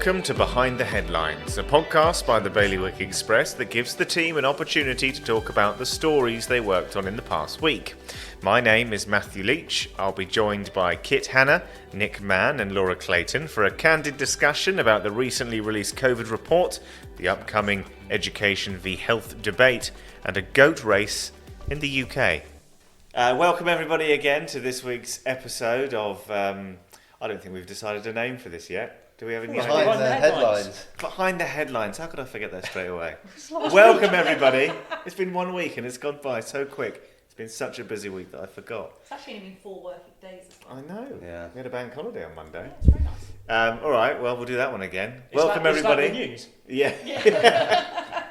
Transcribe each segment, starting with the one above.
Welcome to Behind the Headlines, a podcast by the Bailiwick Express that gives the team an opportunity to talk about the stories they worked on in the past week. My name is Matthew Leach. I'll be joined by Kit Hannah, Nick Mann and Laura Clayton for a candid discussion about the recently released COVID report, the upcoming education v health debate, and a goat race in the UK. Welcome everybody again to this week's episode of... I don't think we've decided a name for this yet. Do we have any idea? Behind the headlines. Behind the headlines. How could I forget that straight away? Welcome everybody. It's been 1 week and it's gone by so quick. It's been such a busy week that I forgot. It's actually only been 4 working days. I know. Yeah. We had a bank holiday on Monday. Yeah, it's very nice. All right. Well, we'll do that one again. Welcome everybody. Is that the news? Yeah.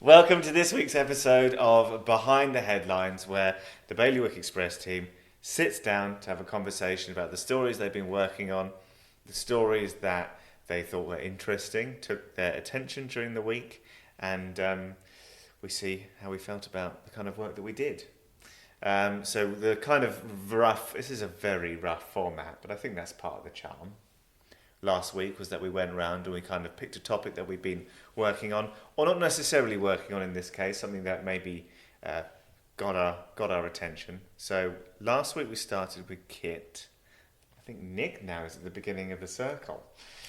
Welcome to this week's episode of Behind the Headlines, where the Bailiwick Express team sits down to have a conversation about the stories they've been working on, the stories that they thought were interesting, took their attention during the week, and we see how we felt about the kind of work that we did. So the kind of this is a very rough format, but I think that's part of the charm. Last week was that we went around and we kind of picked a topic that we've been working on, or not necessarily working on in this case, something that maybe got our attention. So last week we started with Kit. I think Nick now is at the beginning of the circle.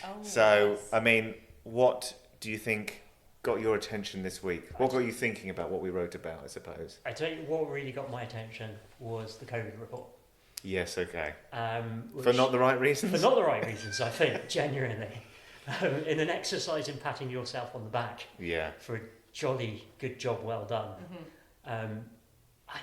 Oh, so, yes. I mean, what do you think got your attention this week? What got you thinking about what we wrote about, I suppose? I tell you what really got my attention was the COVID report. Yes, okay. For Which- not the right reasons? For not the right reasons, I think, genuinely. In an exercise in patting yourself on the back Yeah. for a jolly good job well done. Mm-hmm.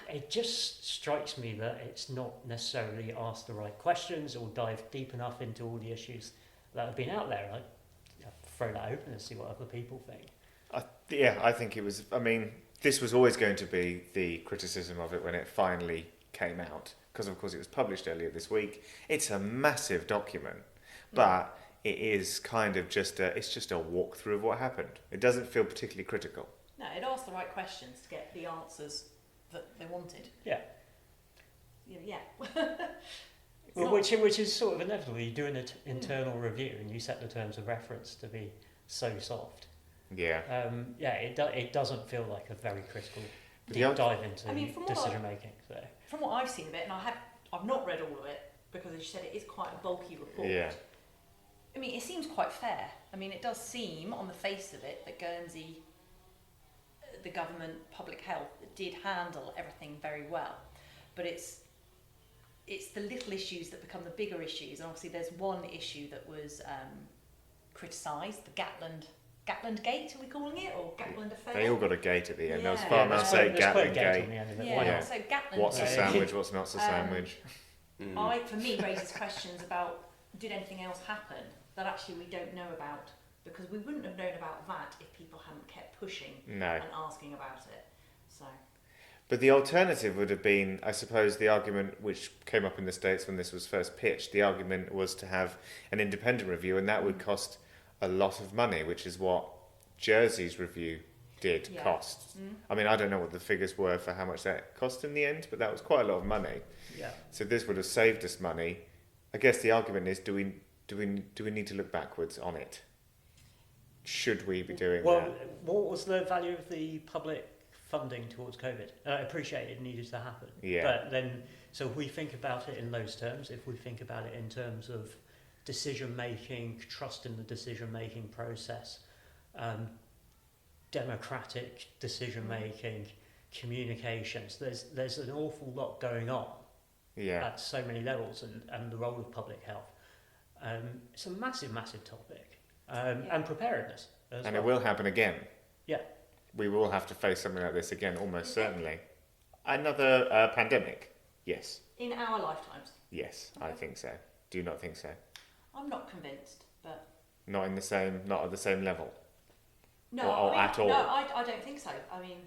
It just strikes me that it's not necessarily asked the right questions or dived deep enough into all the issues that have been out there. I throw that open and see what other people think. I think it was, I mean, this was always going to be the criticism of it when it finally came out, because of course it was published earlier this week. It's a massive document, but it is kind of just a walkthrough of what happened. It doesn't feel particularly critical. No, it asked the right questions to get the answers that they wanted. Yeah. Yeah. Well, which is sort of inevitable. You do an internal review and you set the terms of reference to be so soft. Yeah. It doesn't feel like a very critical But deep dive into from decision making. So. From what I've seen of it, and I've not read all of it because, as you said, it is quite a bulky report. Yeah. I mean, it seems quite fair. I mean, it does seem, on the face of it, that Guernsey, the government, public health, did handle everything very well. But it's the little issues that become the bigger issues. And obviously, there's one issue that was criticised, the Gatland Gate, are we calling it, or Gatland Affair? They all got a gate at the end. There was Yeah. Farmhouse Let's Gate, put a Gatling gate on Gate. the end of it. Yeah, Why Yeah. not? so Gatland What's a Gate, sandwich, what's not a sandwich? for me, raises questions about, did anything else happen that actually we don't know about? Because we wouldn't have known about that if people hadn't kept pushing No. and asking about it. So, But the alternative would have been, I suppose, the argument which came up in the States when this was first pitched. The argument was to have an independent review, and that would cost a lot of money, which is what Jersey's review did Yeah. cost. I mean, I don't know what the figures were for how much that cost in the end, but that was quite a lot of money. Yeah. So this would have saved us money. I guess the argument is, do we need to look backwards on it? Should we be doing Well, that? what was the value of the public funding towards COVID? I appreciate it needed to happen. Yeah. But then, so if we think about it in those terms, if we think about it in terms of decision making, trust in the decision making process, democratic decision making, communications, there's an awful lot going on Yeah. at so many levels, and the role of public health. It's a massive topic. And preparedness as And well. it will happen again. Yeah. We will have to face something like this again, almost certainly. Another pandemic? Yes. in our lifetimes, Yes, I think so. Do you not think so? I'm not convinced, but Not at the same level. no, Or at all? No, I don't think so. I mean,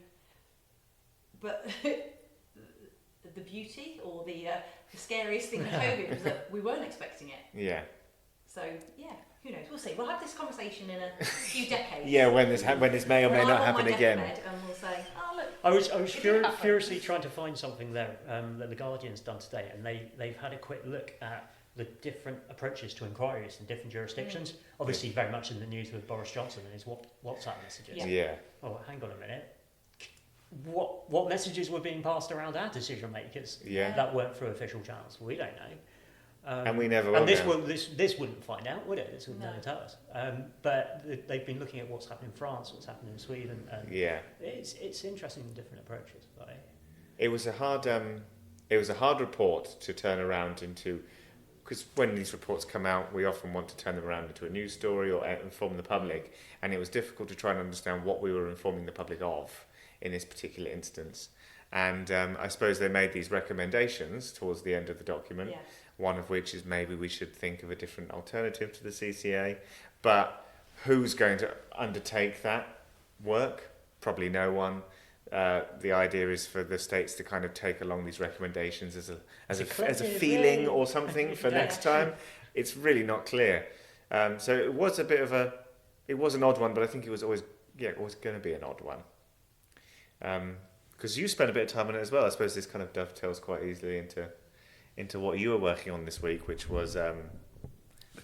but the beauty or the scariest thing with COVID was that we weren't expecting it. Yeah. So yeah, who knows? We'll see. We'll have this conversation in a few decades. Yeah, when this may or may When not I'm on my happen again. deathbed and we'll say, oh look. I was It did happen. furiously trying to find something there that the Guardian's done today, and they've had a quick look at the different approaches to inquiries in different jurisdictions. Obviously, very much in the news with Boris Johnson and his WhatsApp messages. Yeah. Oh, hang on a minute. What messages were being passed around our decision makers that weren't through official channels? We don't know. And we never will. And know. this wouldn't find out, would it? This would never tell us. But they've been looking at what's happened in France, what's happened in Sweden. And it's interesting, different approaches. Right? It was a hard report to turn around into, because when these reports come out, we often want to turn them around into a news story or inform the public, and it was difficult to try and understand what we were informing the public of in this particular instance. And I suppose they made these recommendations towards the end of the document, one of which is maybe we should think of a different alternative to the CCA. But who's going to undertake that work? Probably no one. The idea is for the states to kind of take along these recommendations as a feeling or something for next time. It's really not clear. So it was it was an odd one, but I think it was always going to be an odd one. Because you spent a bit of time on it as well. I suppose this kind of dovetails quite easily into what you were working on this week, which was the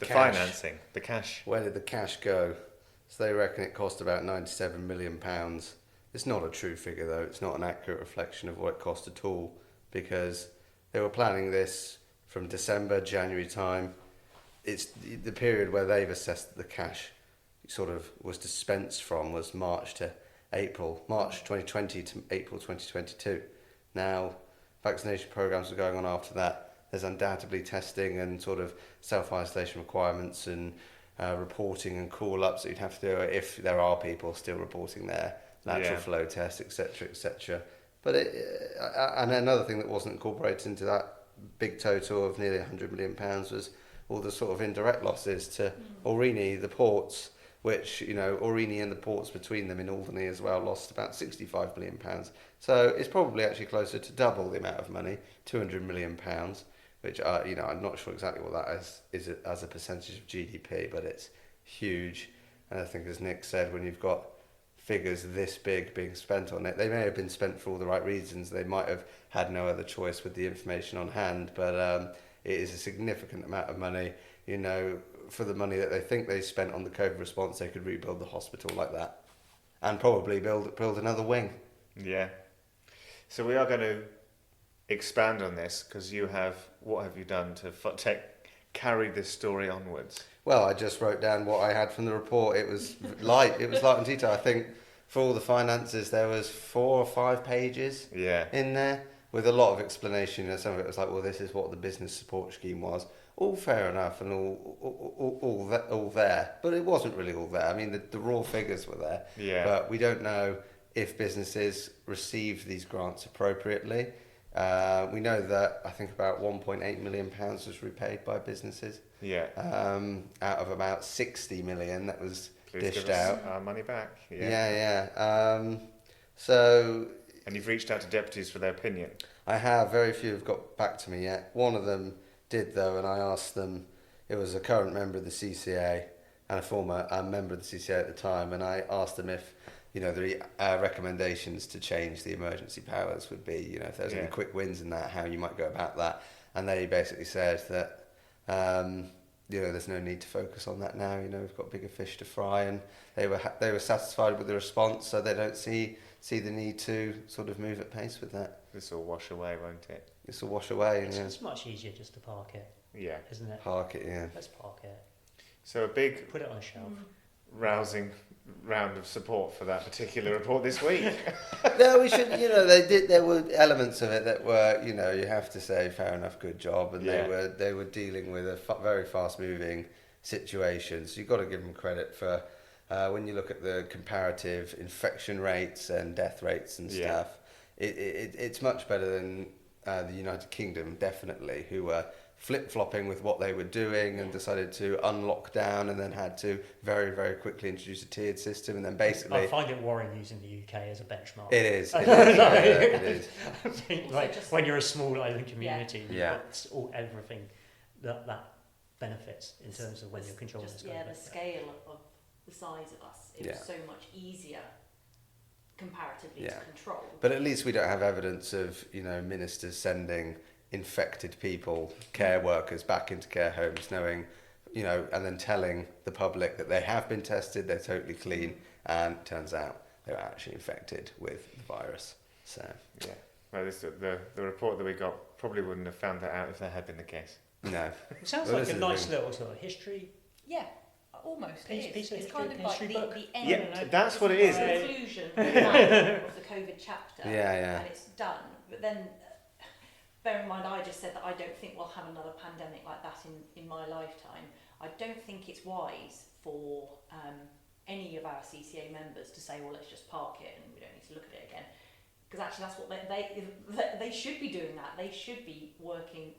financing, the cash. Where did the cash go? So they reckon it cost about £97 million. It's not a true figure though. It's not an accurate reflection of what it cost at all, because they were planning this from December, January time. It's the period where they've assessed the cash sort of was dispensed from was March 2020 to April 2022. Now, vaccination programs are going on after that. There's undoubtedly testing and sort of self-isolation requirements and reporting and call-ups that you'd have to do if there are people still reporting their lateral flow tests, etc., etc. But and another thing that wasn't incorporated into that big total of nearly £100 million was all the sort of indirect losses to Aurigny, the ports, which, Aurigny and the ports between them in Albany as well lost about £65 million. So it's probably actually closer to double the amount of money, £200 million, which, I'm not sure exactly what that is as a percentage of GDP, but it's huge. And I think, as Nick said, when you've got figures this big being spent on it, they may have been spent for all the right reasons. They might have had no other choice with the information on hand, but it is a significant amount of money. For the money that they think they spent on the COVID response, they could rebuild the hospital like that, and probably build another wing. Yeah. So we are going to expand on this, because what have you done to carry this story onwards? Well, I just wrote down what I had from the report. It was light. It was light and detail. I think for all the finances, there was 4 or 5 pages in there with a lot of explanation. Some of it was like, well, this is what the business support scheme was. All fair enough and all there, but it wasn't really all there. I mean, the raw figures were there, but we don't know if businesses received these grants appropriately. We know that I think about £1.8 million was repaid by businesses. Out of about 60 million that was dished out. Our money back. So. And you've reached out to deputies for their opinion. I have. Very few have got back to me yet. One of them did though, and I asked them. It was a current member of the CCA and a former member of the CCA at the time, and I asked them if the recommendations to change the emergency powers would be, if there's any quick wins in that, how you might go about that. And they basically said that, there's no need to focus on that now. We've got bigger fish to fry, and they were satisfied with the response, so they don't see the need to sort of move at pace with that. This will wash away, won't it? This will wash away. It's much easier just to park it. Yeah. Isn't it? Park it, yeah. Let's park it. So a big... Put it on a shelf. Rousing round of support for that particular report this week. No, we should. There were elements of it that were, you have to say, fair enough, good job, and they were dealing with a very fast moving situation. So you've got to give them credit for when you look at the comparative infection rates and death rates and stuff. It's much better than the United Kingdom, definitely, who were flip-flopping with what they were doing and decided to unlock down and then had to very, very quickly introduce a tiered system, and then basically... I find it worrying using the UK as a benchmark. It is. It is. I think, when you're a small island community, you've got everything that benefits in terms of when you're controlling this. Yeah, the scale of the size of us, it was so much easier comparatively to control. But at least we don't have evidence of, ministers sending infected people, care workers back into care homes, knowing, and then telling the public that they have been tested, they're totally clean, and it turns out they were actually infected with the virus. So yeah, well, the report that we got probably wouldn't have found that out if that had been the case. no. It sounds Well, like this a is nice the thing. little sort of history. Yeah, almost. Piece it of is. It's history, kind of like history book. the end. Yeah, that's what it is. The conclusion of the COVID chapter. Yeah. And it's done. But then, bear in mind, I just said that I don't think we'll have another pandemic like that in my lifetime. I don't think it's wise for any of our CCA members to say, well, let's just park it and we don't need to look at it again. Because actually that's what they should be doing that. They should be working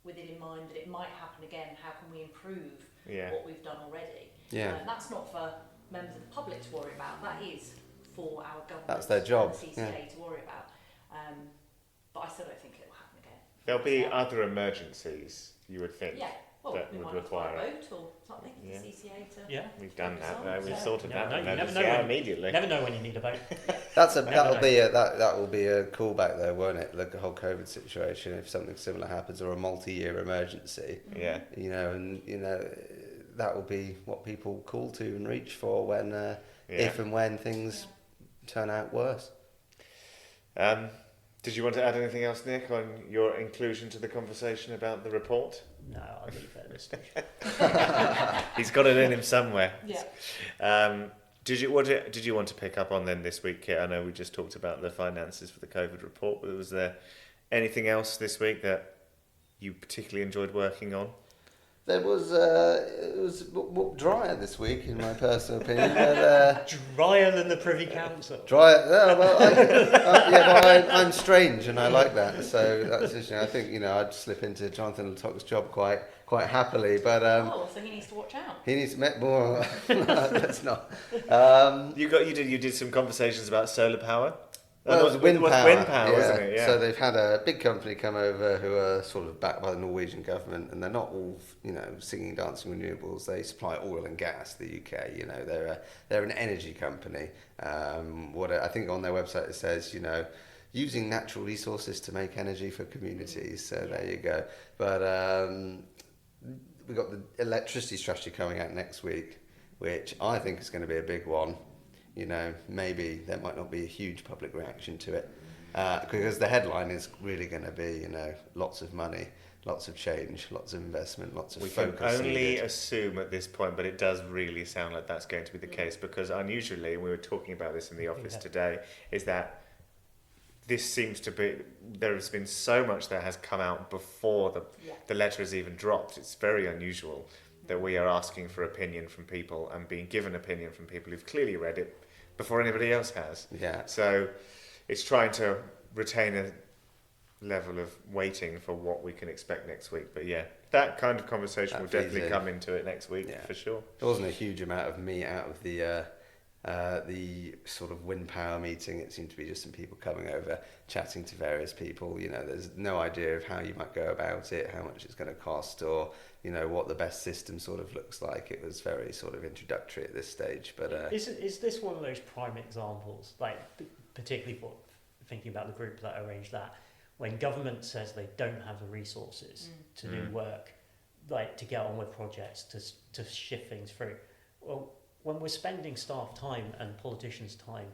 with it in mind that it might happen again. How can we improve what we've done already? Yeah. And that's not for members of the public to worry about. That is for our government. That's their job. And the CCA to worry about. But I still don't think it will happen again. There'll be other emergencies, you would think. Yeah. Well, that we would might have to buy require a boat or something for Yeah. the CCA to. Yeah. We've done Focus that. on, We've so- sorted Never that know, you never emergency know out when- immediately. Never know when you need a boat. That know. will be a callback though, won't it? Like the whole COVID situation. If something similar happens or a multi-year emergency, Yeah. that will be what people call to and reach for when, Yeah. if and when things turn out worse. Did you want to add anything else, Nick, on your inclusion to the conversation about the report? No, I'll leave it at this stage. He's got it in him somewhere. Yeah. Did you want to pick up on then this week, Kit? I know we just talked about the finances for the COVID report, but was there anything else this week that you particularly enjoyed working on? It was drier this week, in my personal opinion. But, Drier than the Privy Council. drier. No, I'm strange, and I like that. So that's interesting. I think I'd slip into Jonathan Lecoq's job quite quite happily. But so he needs to watch out. he needs to make more. Let's not. You did some conversations about solar power. Well, it was wind power. Wind power, wasn't it? Yeah. So they've had a big company come over who are sort of backed by the Norwegian government, and they're not all, singing, dancing renewables. They supply oil and gas to the UK. They're an energy company. I think on their website it says, using natural resources to make energy for communities. So there you go. But we've got the electricity strategy coming out next week, which I think is going to be a big one. Maybe there might not be a huge public reaction to it because the headline is really going to be, lots of money, lots of change, lots of investment, lots of focus. We can only needed. assume at this point, but it does really sound like that's going to be the case because unusually, and we were talking about this in the office today, is that this seems to be, there has been so much that has come out before the letter has even dropped. It's very unusual that we are asking for opinion from people and being given opinion from people who've clearly read it before anybody else has. Yeah. So it's trying to retain a level of waiting for what we can expect next week. But yeah, that kind of conversation will definitely come into it next week for sure. There wasn't a huge amount of meat out of the sort of wind power meeting. It seemed to be just some people coming over, chatting to various people. There's no idea of how you might go about it, how much it's going to cost, or what the best system sort of looks like. It was very sort of introductory at this stage. But is this one of those prime examples, like particularly for thinking about the group that arranged that, when government says they don't have the resources to do work, like to get on with projects, to shift things through? Well, when we're spending staff time and politicians' time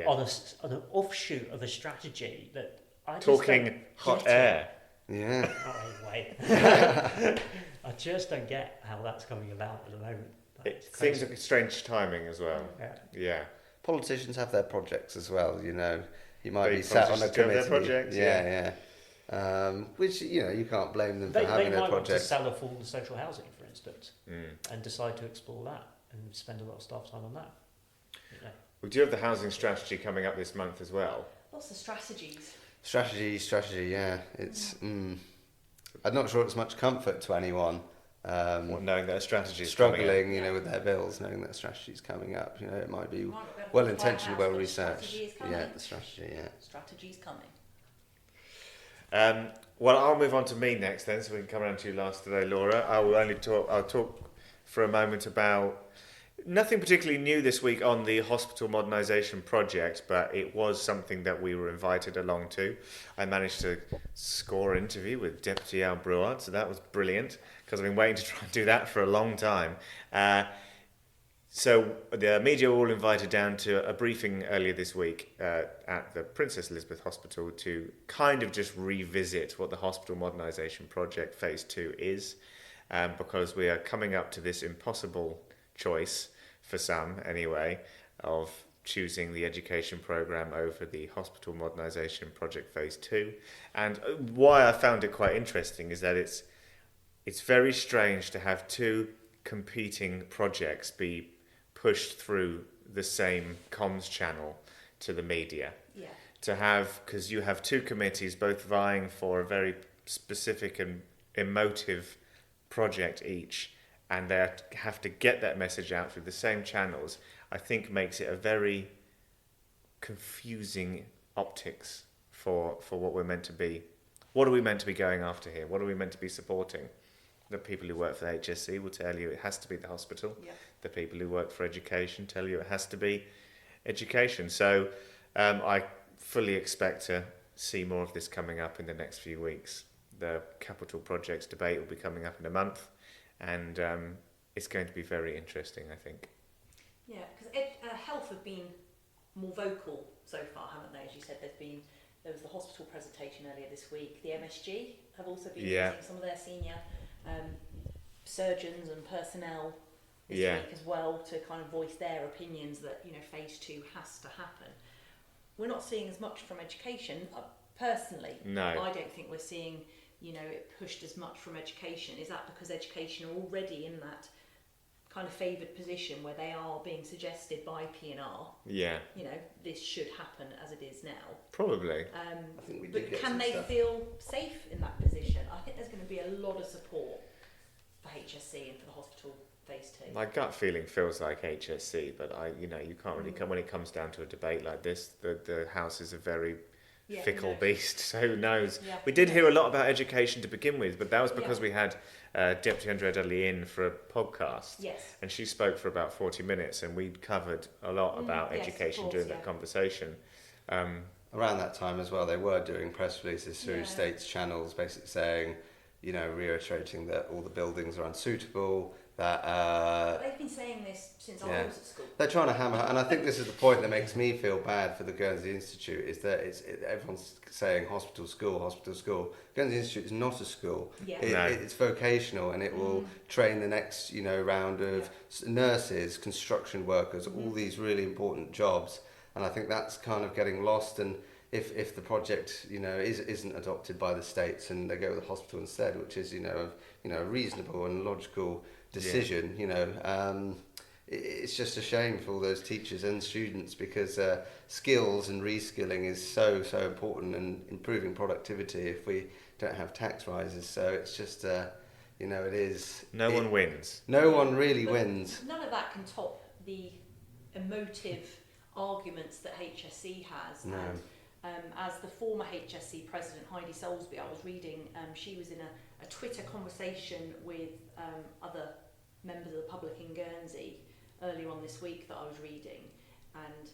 on an offshoot of a strategy that I just talking don't hot get air. yeah. Oh, wait. I just don't get how that's coming about at the moment. It seems like a strange timing as well. Yeah. Politicians have their projects as well. You might They be sat on a politicians do have committee. their projects, Which you can't blame them for They having their might want to projects. sell off all the social housing, for instance, and decide to explore that and spend a lot of staff time on that. We do have the housing strategy coming up this month as well. Lots of strategies. Strategy. Yeah, it's. I'm not sure it's much comfort to anyone. Knowing that a strategy is struggling, coming up. with their bills, knowing that a strategy's coming up. It might be Might not be able to well buy a intentioned, house, well but the researched. strategy is coming. Yeah, the strategy. Yeah. Strategy's coming. Well, I'll move on to me next then, so we can come around to you last today, Laura. I'll talk for a moment about Nothing particularly new this week on the hospital modernisation project, but it was something that we were invited along to. I managed to score an interview with Deputy Al Bruard, so that was brilliant, because I've been waiting to try and do that for a long time. So the media were all invited down to a briefing earlier this week at the Princess Elizabeth Hospital to kind of just revisit what the hospital modernisation project phase 2 is, because we are coming up to this impossible choice, for some anyway, of choosing the education programme over the hospital modernisation project phase 2. And why I found it quite interesting is that it's very strange to have two competing projects be pushed through the same comms channel to the media. Yeah. To have, because you have two committees both vying for a very specific and emotive project each, and they have to get that message out through the same channels, I think makes it a very confusing optics for what we're meant to be. What are we meant to be going after here? What are we meant to be supporting? The people who work for the HSC will tell you it has to be the hospital. Yeah. The people who work for education tell you it has to be education. So I fully expect to see more of this coming up in the next few weeks. The capital projects debate will be coming up in a month, and it's going to be very interesting, I think. Yeah, because health have been more vocal so far, haven't they? As you said, there was the hospital presentation earlier this week. The MSG have also been using some of their senior surgeons and personnel this week as well to kind of voice their opinions that, you know, phase 2 has to happen. We're not seeing as much from education, personally. No. I don't think we're seeing, you know, it pushed as much from education. Is that because education are already in that kind of favoured position where they are being suggested by P&R? Yeah. You know, this should happen as it is now. Probably. I think we did But get can some they stuff. feel safe in that position? I think there's going to be a lot of support for HSC and for the hospital phase 2. My gut feeling feels like HSC, but you can't really come when it comes down to a debate like this. The House is a very fickle beast, so who knows? Yeah. We did hear a lot about education to begin with, but that was because we had Deputy Andrea Dudley in for a podcast. Yes. And she spoke for about 40 minutes, and we'd covered a lot about yes, of education course, during that conversation. Around that time as well, they were doing press releases through states channels, basically saying, you know, reiterating that all the buildings are unsuitable, that... But they've been saying this since I was at school. They're trying to hammer, and I think this is the point that makes me feel bad for the Guernsey Institute, is that everyone's saying hospital, school, hospital, school. Guernsey Institute is not a school. Yeah. It's vocational, and it will train the next, you know, round of nurses, construction workers, all these really important jobs. And I think that's kind of getting lost. And if the project, you know, isn't adopted by the states and they go with the hospital instead, which is, you know, a reasonable and logical decision, you know, it's just a shame for all those teachers and students, because skills and reskilling is so important, and improving productivity if we don't have tax rises. So it's just, you know, it is... No one wins. No one really But wins. none of that can top the emotive arguments that HSC has. No. And as the former HSC president, Heidi Soulsby, I was reading, she was in a Twitter conversation with other members of the public in Guernsey earlier on this week that I was reading, and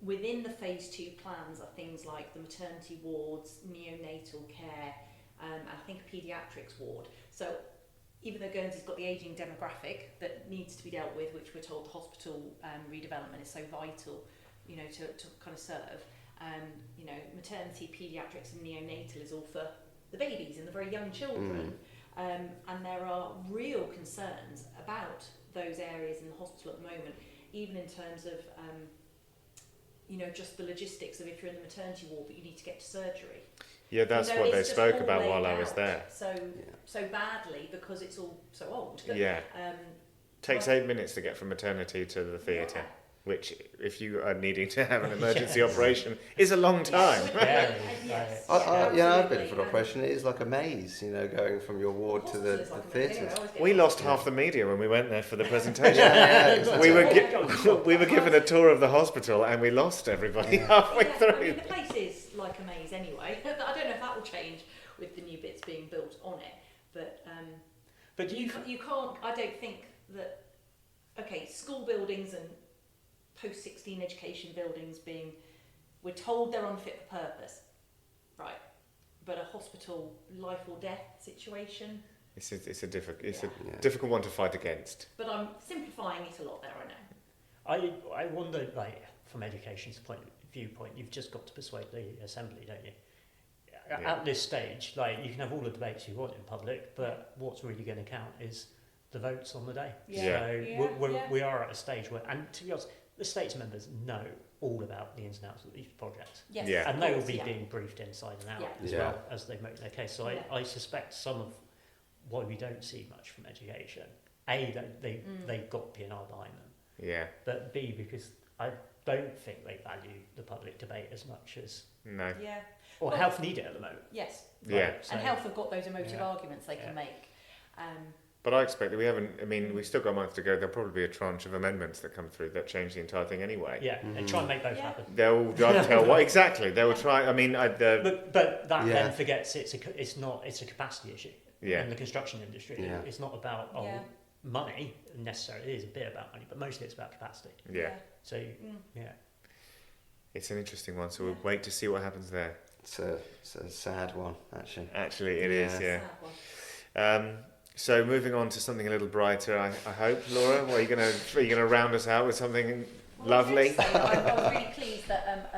within the phase 2 plans are things like the maternity wards, neonatal care, and I think a paediatrics ward. So even though Guernsey's got the ageing demographic that needs to be dealt with, which we're told the hospital redevelopment is so vital, you know, to kind of serve, you know, maternity, paediatrics and neonatal is all for the babies and the very young children. And there are real concerns about those areas in the hospital at the moment, even in terms of, you know, just the logistics of if you're in the maternity ward but you need to get to surgery. Yeah, that's You know, what they it's just spoke all about laid while I was out there. So badly because it's all so old. Yeah. Takes 8 minutes to get from maternity to the theatre, which, if you are needing to have an emergency operation, is a long time. Yes. I've been for an operation. It is like a maze, you know, going from your ward to the theatres. We lost half the media when we went there for the presentation. Exactly. We were given a tour of the hospital and we lost everybody halfway I through. mean, the place is like a maze anyway. I don't know if that will change with the new bits being built on it, but But you can't. I don't think that okay, school buildings and post-16 education buildings we're told they're unfit for purpose, right? But a hospital life or death situation. It's a Yeah. difficult one to fight against. But I'm simplifying it a lot there, I know. I wonder, like, from education's viewpoint, you've just got to persuade the assembly, don't you? Yeah. At this stage, like, you can have all the debates you want in public, but what's really going to count is the votes on the day. Yeah. So we are at a stage where, and to be honest, the states members know all about the ins and outs of these projects. Yes, Yeah. And they will of be course, being briefed inside and out Yeah. as Yeah. well as they make their case. So Yeah. I suspect some of why we don't see much from education, A, that they've got P&R behind them, Yeah. but B, because I don't think they value the public debate as much as, No. Yeah. or Well, health need it at the moment. Yes. Yeah. So- And health have got those emotive Yeah. arguments they Yeah. can make. But I expect that we haven't. I mean, we've still got a month to go. There'll probably be a tranche of amendments that come through that change the entire thing anyway. Yeah, and try and make both Yeah. happen. They'll dovetail. What exactly? They will try. I mean, But that Yeah. then forgets it's a capacity issue Yeah. in the construction industry. Yeah. It's not about Yeah. money necessarily. It is a bit about money, but mostly it's about capacity. Yeah. So yeah, It's an interesting one. So we'll Yeah. wait to see what happens there. It's a sad one, actually. Actually, it is. Yeah. Sad one. So moving on to something a little brighter, I hope, Laura. Are you gonna round us out with something lovely? Well, I was really pleased that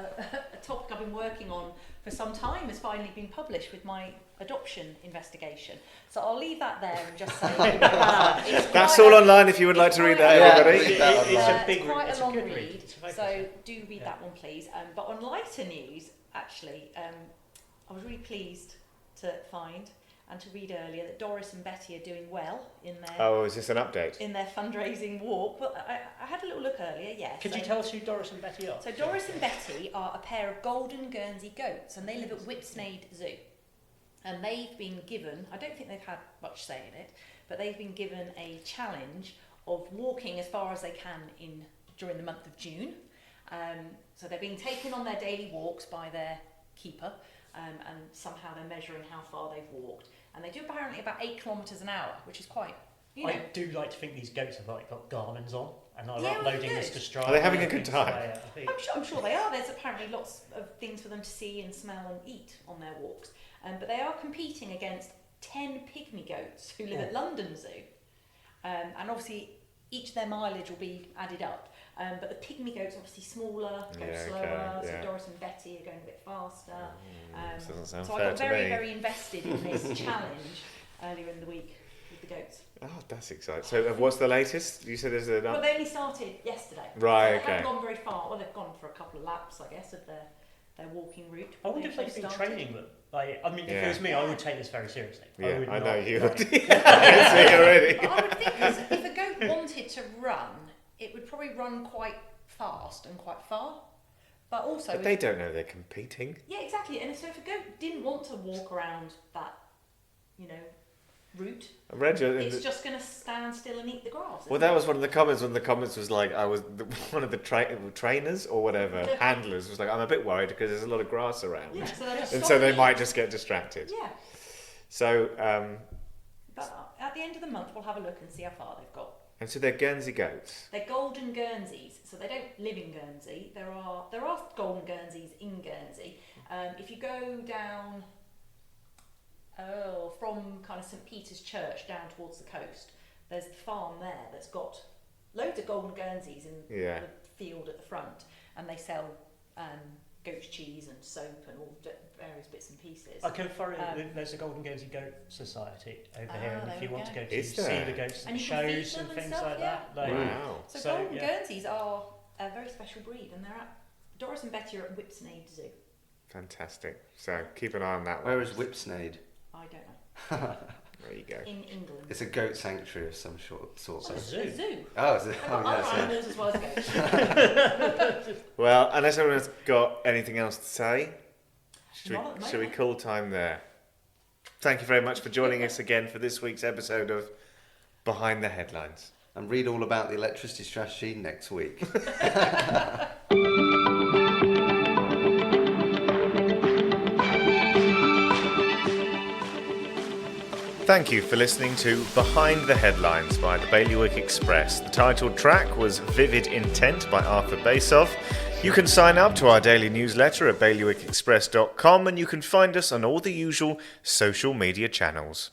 a topic I've been working on for some time has finally been published with my adoption investigation. So I'll leave that there and just say That's all online if you would like to read that, Yeah. everybody. Read that it's online. a big it's quite it's a long good read, It's a very so good do read Yeah. that one, please. But on lighter news, actually, I was really pleased to find and to read earlier that Doris and Betty are doing well in their Oh, is this an update? fundraising walk. Well, I had a little look earlier. Yeah. Could so, you tell us who Doris and Betty are? So Doris and Betty are a pair of golden Guernsey goats, and they live at Whipsnade Zoo. And they've been given, I don't think they've had much say in it, but they've been given a challenge of walking as far as they can during the month of June. So they're being taken on their daily walks by their keeper, and somehow they're measuring how far they've walked. And they do apparently about 8 kilometres an hour, which is quite, you know. I do like to think these goats have like got Garmin's on and are Yeah, well, uploading this good. to Strava. Are they having a and good things. time? Yeah, I think- I'm sure they are. There's apparently lots of things for them to see and smell and eat on their walks. But they are competing against 10 pygmy goats who live at London Zoo. And obviously each their mileage will be added up. But the pygmy goats obviously smaller, go Yeah, slower, okay, so yeah. Doris and Betty are going a bit faster. This doesn't sound So I fair got to very, me. very invested in this challenge earlier in the week with the goats. Oh, that's exciting. So what's the latest? You said there's an Well, they only started yesterday. Right, So they okay. haven't gone very far. Well, they've gone for a couple of laps, I guess, of their walking route. I wonder if they've been started. training them. Like, I mean, if Yeah. it was me, I would take this very seriously. Yeah, would I know not, you like- would. I can see already. But I would think that if a goat wanted to run, it would probably run quite fast and quite far. But also, But they don't know they're competing. yeah, exactly. And so if a goat didn't want to walk around that, route, I read you. it's just going to stand still and eat the grass. Well, that was one of the comments. One of the comments was like, one of the trainers or whatever, handlers was like, I'm a bit worried because there's a lot of grass around. Yeah, so they're just And so they stopping. might just get distracted. Yeah. So, But at the end of the month, we'll have a look and see how far they've got. and so they're Guernsey goats. They're golden Guernseys, so they don't live in Guernsey. There are golden Guernseys in Guernsey. If you go down, from kind of St Peter's Church down towards the coast, there's the farm there that's got loads of golden Guernseys in Yeah. the field at the front, and they sell goat's cheese and soap and all various bits and pieces. I confirm Um, there's a Golden Guernsey Goat Society over Ah, here, and there if you we want to go. go to Is see there? the goats And and you can feed shows them and and things stuff, like yeah. that, like, Wow. So, So, golden yeah. Guernseys are a very special breed, and they're at Doris and Betty are at Whipsnade Zoo. Fantastic. So keep an eye on that one. Where is Whipsnade? I don't know. There you go. In England. It's a goat sanctuary of some sort. Well, it's zoo. a zoo. Oh, is it? They've Oh, got yes, other yeah. animals as well as goats. Well, unless everyone's got anything else to say, Not at the should we moment. call time there? Thank you very much for joining us again for this week's episode of Behind the Headlines. And read all about the electricity strategy next week. Thank you for listening to Behind the Headlines by the Bailiwick Express. The titled track was Vivid Intent by Arthur Basov. You can sign up to our daily newsletter at bailiwickexpress.com, and you can find us on all the usual social media channels.